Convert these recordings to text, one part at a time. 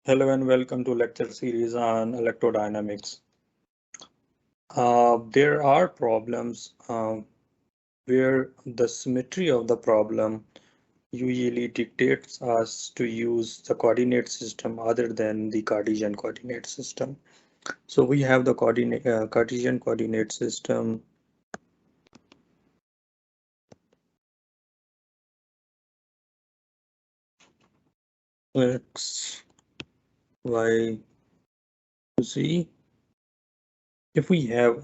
Hello and welcome to lecture series on electrodynamics. There are problems where the symmetry of the problem usually dictates us to use the coordinate system other than the Cartesian coordinate system. So we have the Cartesian coordinate system x, y, z. If we have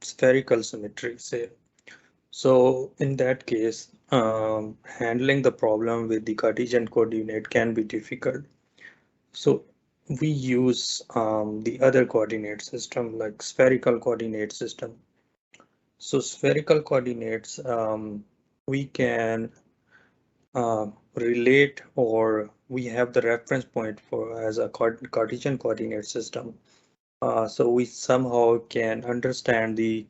spherical symmetry, say, so in that case, handling the problem with the Cartesian coordinate can be difficult. So we use the other coordinate system like spherical coordinate system. So spherical coordinates, we can relate, or we have the reference point for as a Cartesian coordinate system. So we somehow can understand the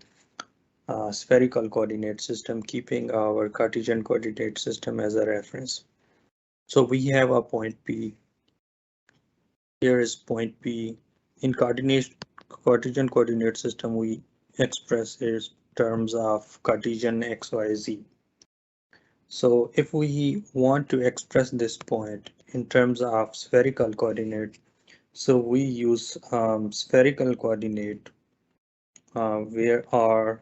spherical coordinate system, keeping our Cartesian coordinate system as a reference. So we have a point P. Here is point P. In Cartesian coordinate system, we express it in terms of Cartesian XYZ. So if we want to express this point in terms of spherical coordinate, so we use spherical coordinate where r,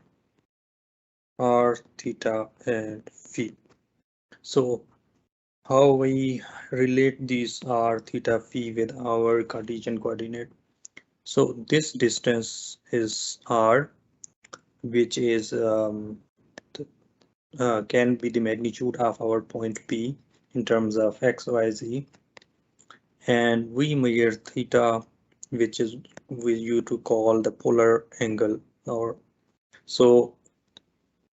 theta, and phi. So how we relate these r, theta, phi with our Cartesian coordinate? So this distance is r, which is can be the magnitude of our point P in terms of x, y, z, and we measure theta, which is we used to call the polar angle, or so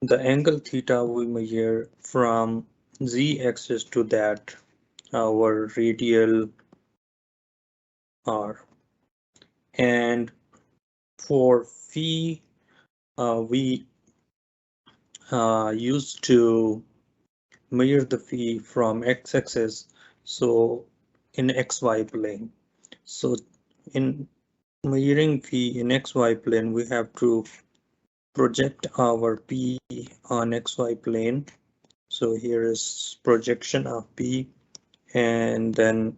the angle theta we measure from z-axis to that our radial r, and for phi we used to measure the phi from x-axis, so in xy plane. So in measuring phi in xy plane, we have to project our p on xy plane. So here is projection of p, and then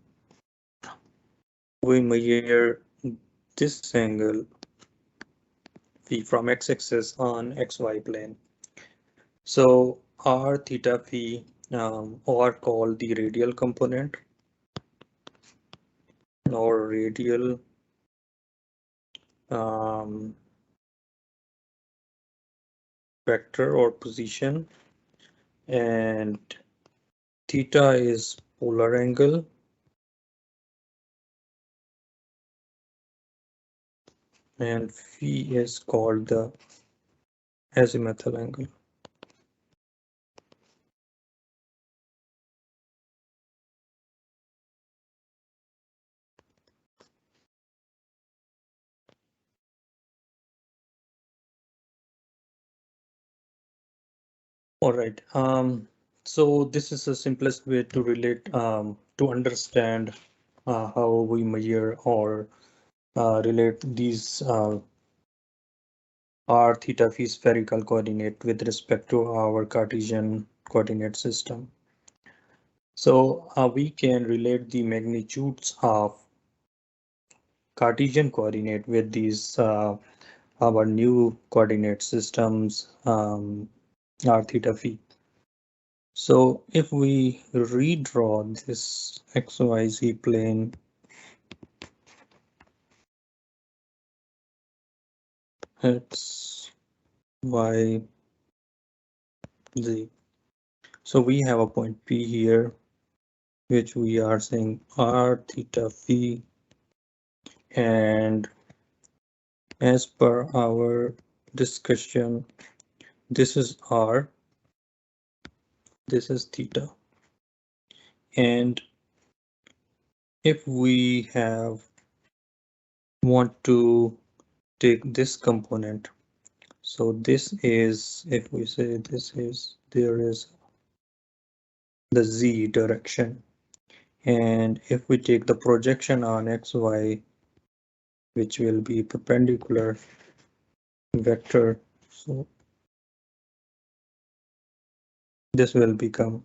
we measure this angle phi from x-axis on xy plane. So r, theta, phi are called the radial component or radial vector or position, and theta is polar angle, and phi is called the azimuthal angle. All right. So this is the simplest way to relate to understand how we measure or relate these r, theta, phi spherical coordinate with respect to our Cartesian coordinate system. So we can relate the magnitudes of Cartesian coordinate with these our new coordinate systems r, theta, phi. So if we redraw this XYZ plane, X, Y, Z. So we have a point P here, which we are saying r, theta, phi, and as per our discussion, this is r, this is theta, and if we want to take this component, so this is, if we say this is, there is the z direction, And if we take the projection on xy, which will be perpendicular vector, so this will become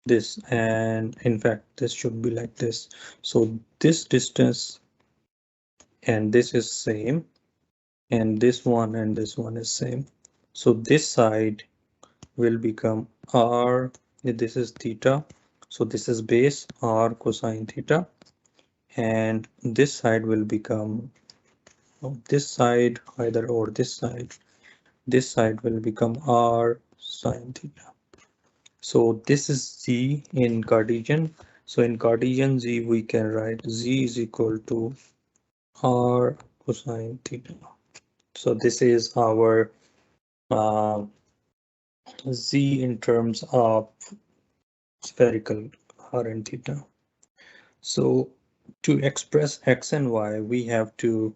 this, and in fact this should be like this. So this distance and this is same, and this one and this one is same. So this side will become r, this is theta, so this is base r cosine theta, and this side will become this side either, or this side will become r sine theta. So this is z in Cartesian. So in Cartesian z we can write z is equal to r cosine theta. So this is our uh, z in terms of spherical r and theta. So to express x and y, we have to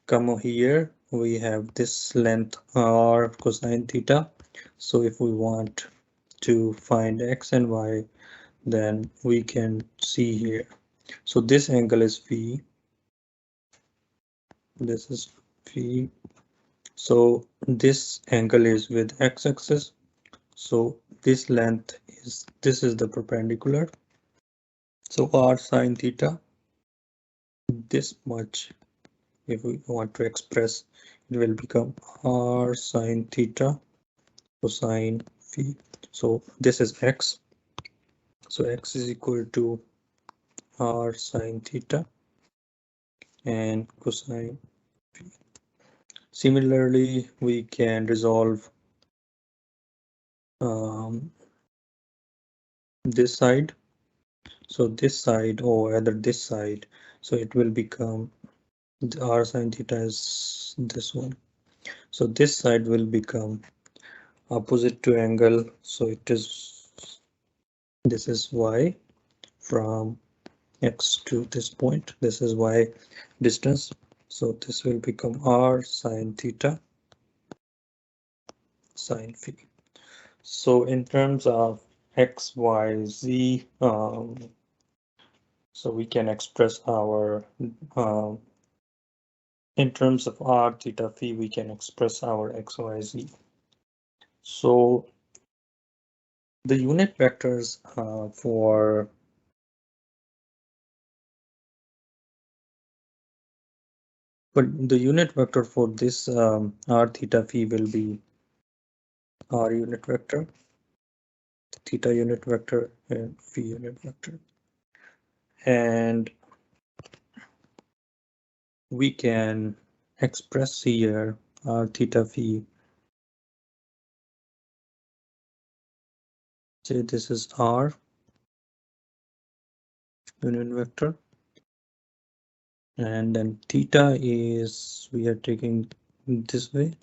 come here. We have this length r cosine theta. So if we want to find x and y, then we can see here. So this angle is phi. This is phi. So this angle is with x-axis. So this length is, this is the perpendicular. So r sine theta, this much, if we want to express, it will become r sine theta cosine phi. So this is x. So x is equal to r sine theta and cosine phi. Similarly, we can resolve this side. So this side, or rather this side, so it will become r sine theta is this one. So this side will become opposite to angle. So it is, this is y from x to this point. This is y distance. So this will become r sine theta sine phi. So in terms of x, y, z, so we can express our in terms of r theta phi, we can express our x, y, z. So the unit vectors for but the unit vector for this r theta phi will be r unit vector, theta unit vector, and phi unit vector. And we can express here r theta phi. Say this is r unit vector, and then theta is, we are taking this way,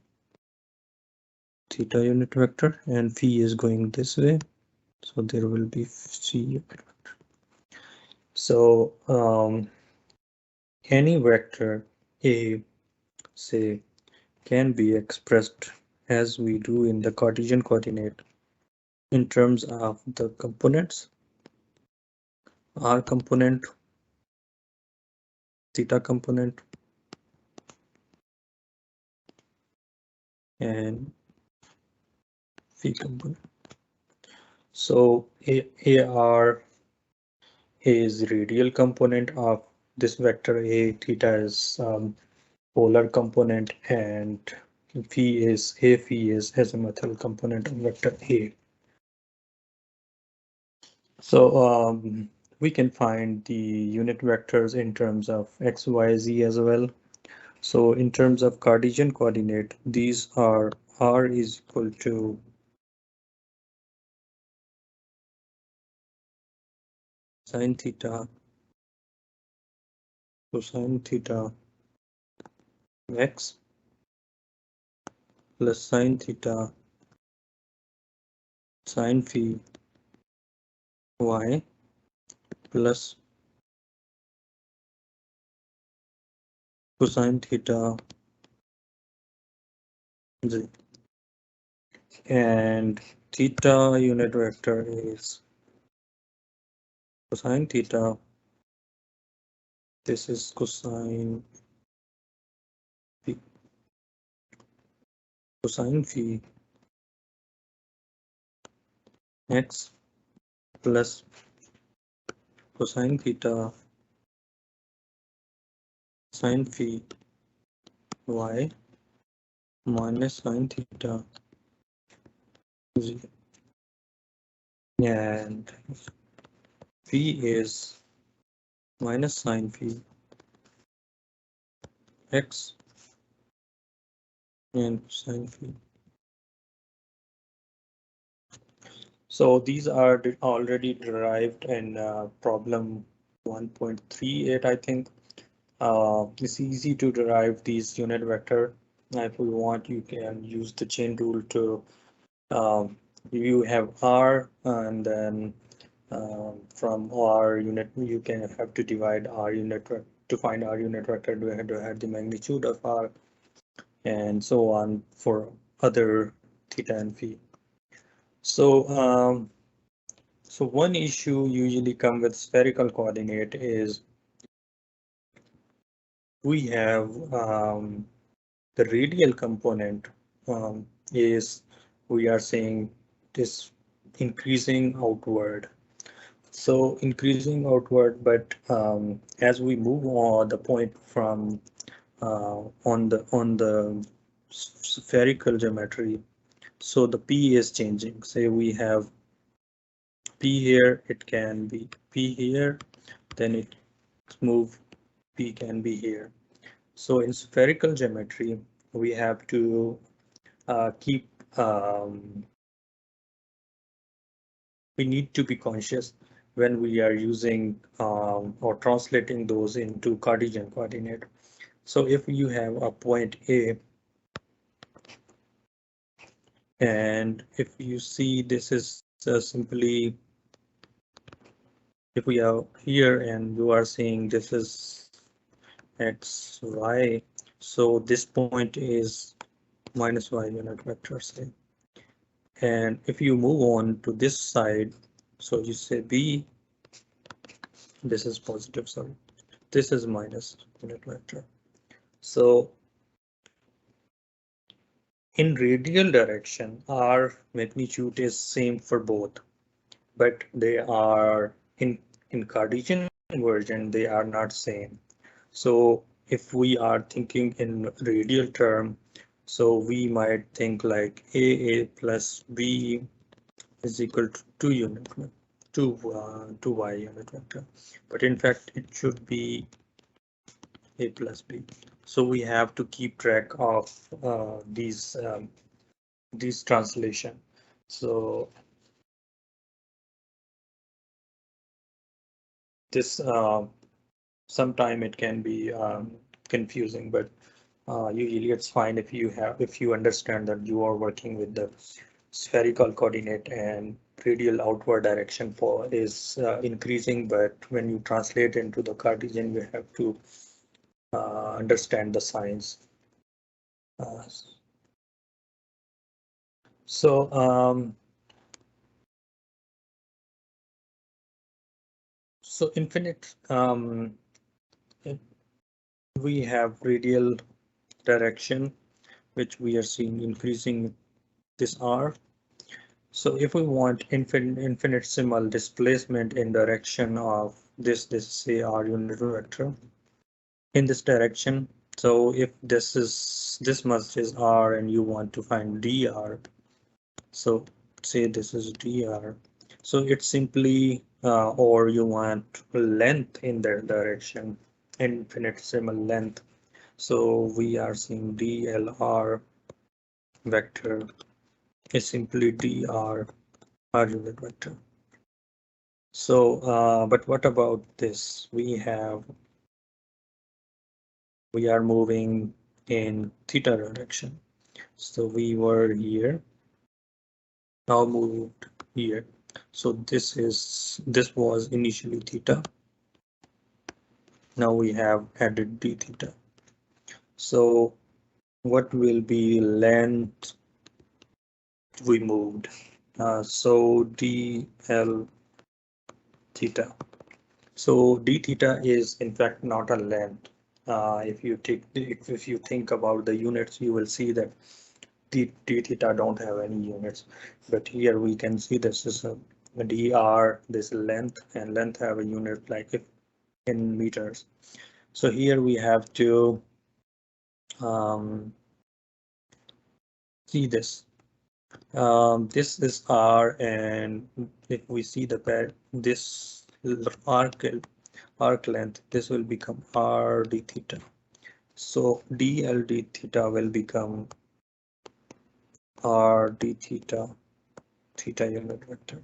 theta unit vector, and phi is going this way, so there will be phi unit vector. So any vector a, say, can be expressed as we do in the Cartesian coordinate in terms of the components, r component, theta component, and phi component. So ar is radial component of this vector a, theta is polar component, and phi is azimuthal component of vector a. So we can find the unit vectors in terms of x, y, z as well. So in terms of Cartesian coordinate, these are r is equal to sine theta cosine theta x plus sine theta sine phi y plus cosine theta z, and theta unit vector is cosine theta. This is cosine phi. Cosine phi x plus cosine theta sine phi y minus sine theta z, and phi is minus sine phi x and sine phi. So these are already derived in problem 1.38, I think. It's easy to derive these unit vector. If we want, you can use the chain rule to you have R, and then from R unit you can have to divide R unit to find R unit vector to have the magnitude of R, and so on for other theta and phi. So so one issue usually come with spherical coordinate is we have the radial component is we are saying this increasing outward. So increasing outward, but as we move on the point from on the spherical geometry, so the P is changing. Say we have P here, it can be P here, then it move P can be here. So in spherical geometry, we have to keep we need to be conscious when we are using or translating those into Cartesian coordinate. So if you have a point A, and if you see this is simply, if we are here and you are saying this is x, y, so this point is minus y unit vector, say. And if you move on to this side, so you say B, this is positive, sorry, this is minus unit vector. So in radial direction, our magnitude is same for both, but they are in Cartesian version, they are not same. So if we are thinking in radial term, so we might think like A plus B is equal to 2 unit, 2y unit vector, but in fact it should be A plus B. So we have to keep track of these translation. So this sometime it can be confusing, but usually it's fine if you understand that you are working with the spherical coordinate and radial outward direction for is increasing, but when you translate into the Cartesian, you have to understand the signs. Uh, so so infinite we have radial direction, which we are seeing increasing this R. So if we want infinitesimal displacement in direction of this say R unit vector in this direction. So if this much is R and you want to find dr, so say this is dr. So it's simply or you want length in that direction, infinitesimal length. So we are seeing dlr vector is simply dr R unit vector. So, but what about this? We are moving in theta direction. So we were here, now moved here. So this was initially theta. Now we have added d theta. So what will be length we moved? So dl theta. So d theta is in fact not a length. If you think about the units, you will see that d theta don't have any units, but here we can see this is a dr, this length, and length have a unit like if in meters. So here we have to see this. This is r, and if we see the pair, this arc length, this will become r d theta. So dl d theta will become r d theta, theta unit vector.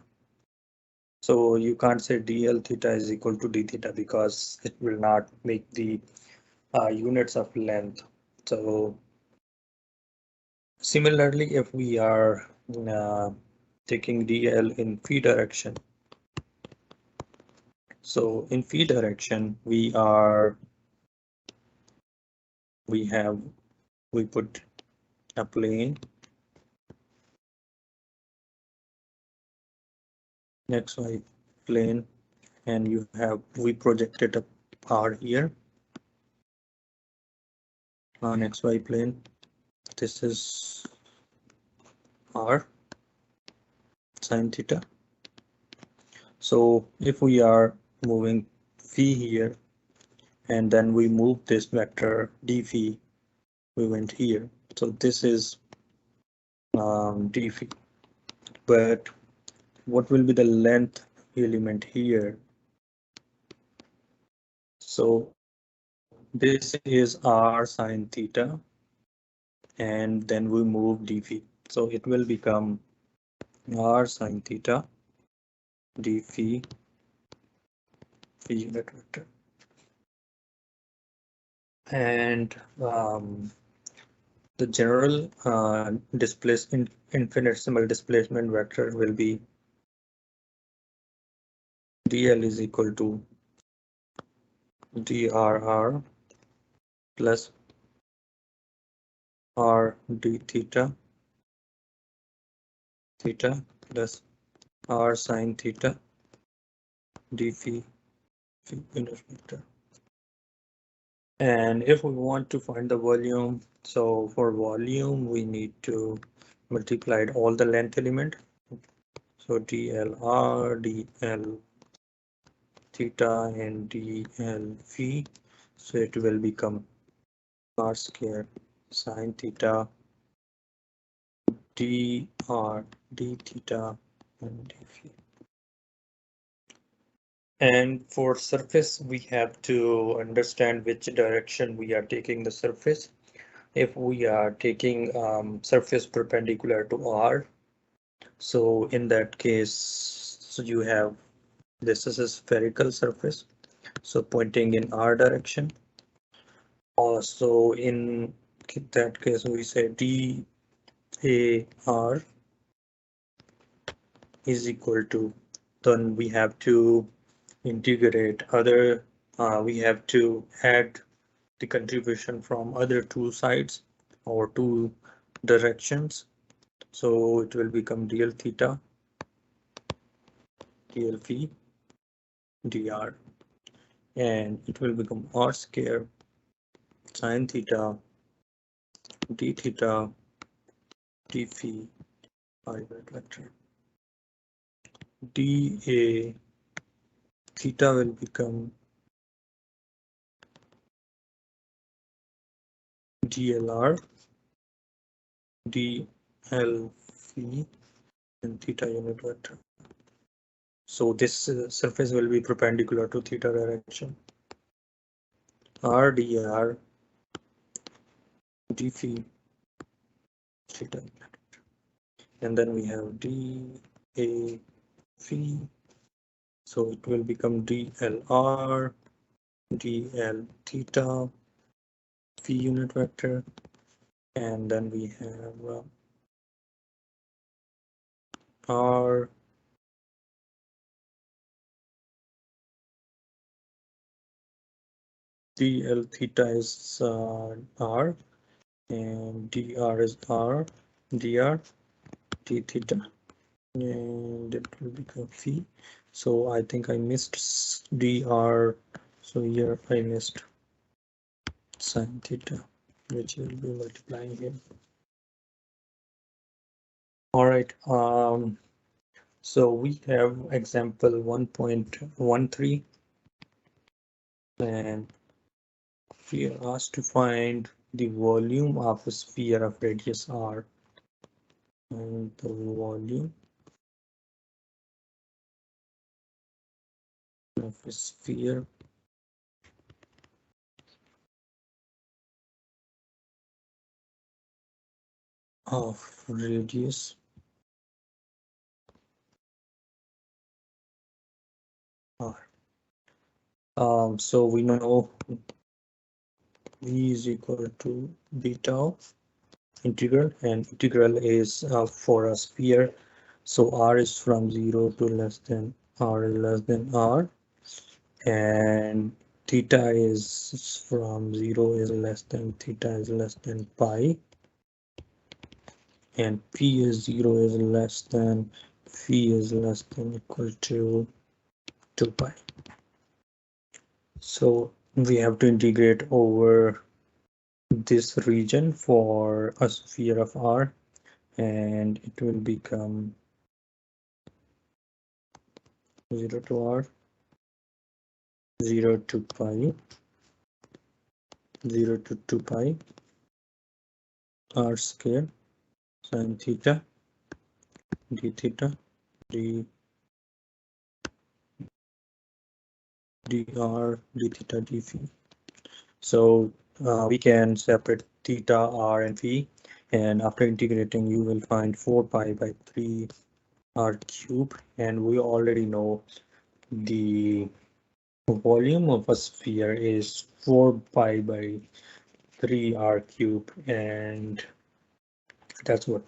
So you can't say dl theta is equal to d theta because it will not make the units of length. So similarly, if we are taking dl in phi direction, so in phi direction we put a plane, xy plane, and we projected a r here on xy plane. This is r sine theta. So if we are moving phi here and then we move this vector d phi, we went here. So this is d phi. But what will be the length element here? So this is r sine theta, and then we move d phi. So it will become r sine theta d phi unit vector. And the general infinitesimal displacement vector will be dl is equal to drr plus r d theta plus r sine theta d phi unit vector. And if we want to find the volume, so for volume we need to multiply all the length element. So dlr, dl theta, and dl phi. So it will become r square sine theta dr d theta and d phi. And for surface, we have to understand which direction we are taking the surface. If we are taking surface perpendicular to r, so in that case, so you have this is a spherical surface, so pointing in r direction. Also in that case, we say dAr is equal to, then we have to integrate other, we have to add the contribution from other two sides or two directions. So it will become dl theta, dl phi, dr, and it will become r square sine theta d theta d phi unit vector. dA theta will become dlr dl phi and theta unit vector. So this surface will be perpendicular to theta direction. R dr d phi theta, and then we have dA phi. So it will become dlr dl theta phi unit vector, and then we have r dl theta is r, and dr is r dr d theta, and it will become phi. So I think I missed dr. So here I missed sine theta, which will be multiplying here. All right. So we have example 1.13, and we are asked to find the volume of a sphere of radius r, and the volume of a sphere of radius r. So we know v is equal to beta integral, and integral is for a sphere. So r is from 0 to less than r is less than r, and theta is from 0 is less than theta is less than pi, and p is 0 is less than phi is less than equal to 2 pi. So we have to integrate over this region for a sphere of r, and it will become 0 to r, 0 to pi, 0 to 2 pi, r square sine theta d theta d dr d theta d phi. So we can separate theta, r, and phi, and after integrating you will find 4 pi by 3 r cube, and we already know the volume of a sphere is 4 pi by 3 r cube, and that's what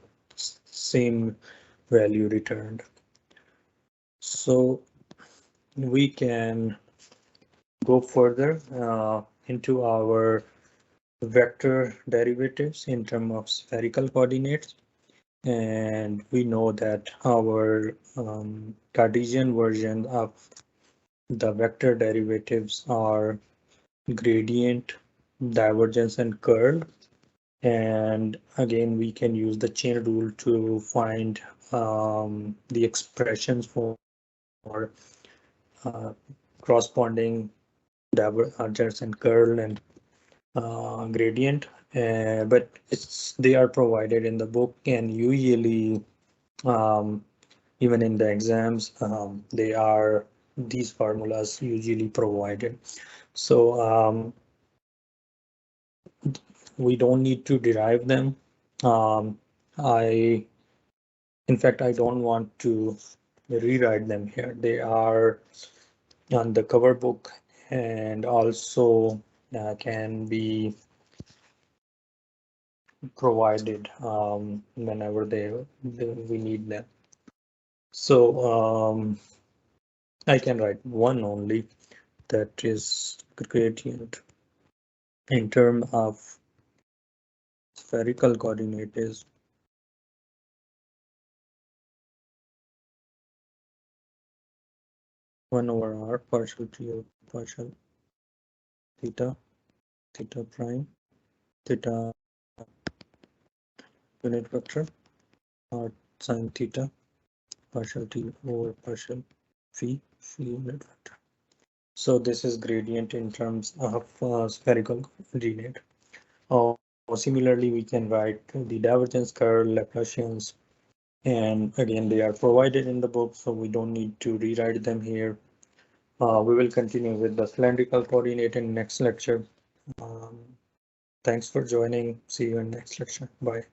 same value returned. So we can go further into our vector derivatives in terms of spherical coordinates, and we know that our Cartesian version of the vector derivatives are gradient, divergence, and curl. And again, we can use the chain rule to find the expressions for corresponding divergence and curl and gradient, but they are provided in the book, and usually even in the exams these formulas usually provided. So we don't need to derive them. In fact, I don't want to rewrite them here. They are on the cover book, and also can be provided whenever we need them. So I can write one only, that is gradient in terms of spherical coordinate is 1 over r partial t over partial theta, theta prime, theta unit vector, r sine theta, partial t over partial phi, phi unit vector. So this is gradient in terms of spherical coordinate. Similarly, we can write the divergence curl, Laplacians, and again, they are provided in the book, so we don't need to rewrite them here. We will continue with the cylindrical coordinate in next lecture. Thanks for joining. See you in next lecture. Bye.